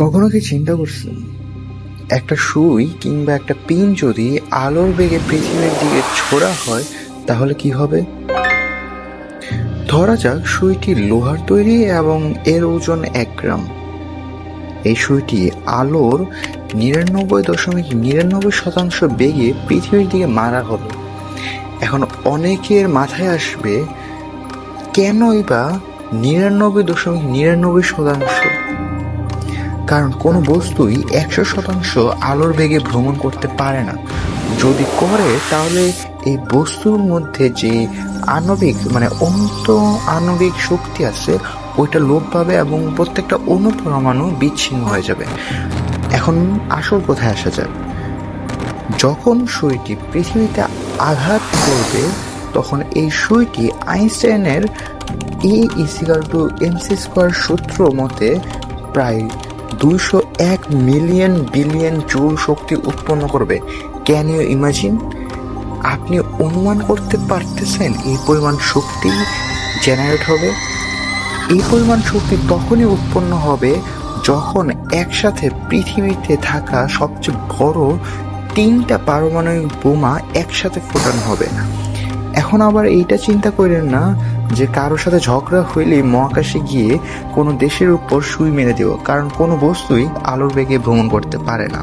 কখনো কি চিন্তা করছেন একটা সুই কিংবা একটা পিন যদি আলোর বেগে পৃথিবীর দিকে ছোড়া হয় তাহলে কি হবে? ধরা যাক সুইটি লোহার তৈরি এবং এর ওজন 1 গ্রাম। এই সুইটি আলোর 99.99% বেগে পৃথিবীর দিকে মারা হলো। এখন অনেকের মাথায় আসবে, কেনই বা 99.99%? কারণ কোনো বস্তুই 100% আলোর বেগে ভ্রমণ করতে পারে না। যদি করে তাহলে এই বস্তুর মধ্যে যে আণবিক অন্ত আণবিক শক্তি আছে ওইটা লোপ পাবে এবং প্রত্যেকটা অণু বিচ্ছিন্ন হয়ে যাবে। এখন আসল কথায় আসা যাক, যখন সুইটি পৃথিবীতে আঘাত করবে তখন এই সুইটি আইনস্টাইনের E=mc² সূত্র মতে প্রায় 201 মিলিয়ন বিলিয়ন জুল শক্তি উৎপন্ন করবে। Can you imagine? আপনি অনুমান করতে পারতেছেন এই পরিমাণ শক্তি জেনারেট হবে? এই পরিমাণ শক্তি তখনই উৎপন্ন হবে যখন একসাথে পৃথিবীতে থাকা সবচেয়ে বড় 3টা পারমাণবিক বোমা একসাথে ফোটানো হবে। এখন আবার এইটা চিন্তা করেন না যে কারোর সাথে ঝগড়া হইলেই মহাকাশে গিয়ে কোনো দেশের উপর সুই মেরে দেব, কারণ কোনো বস্তুই আলোর বেগে ভ্রমণ করতে পারে না।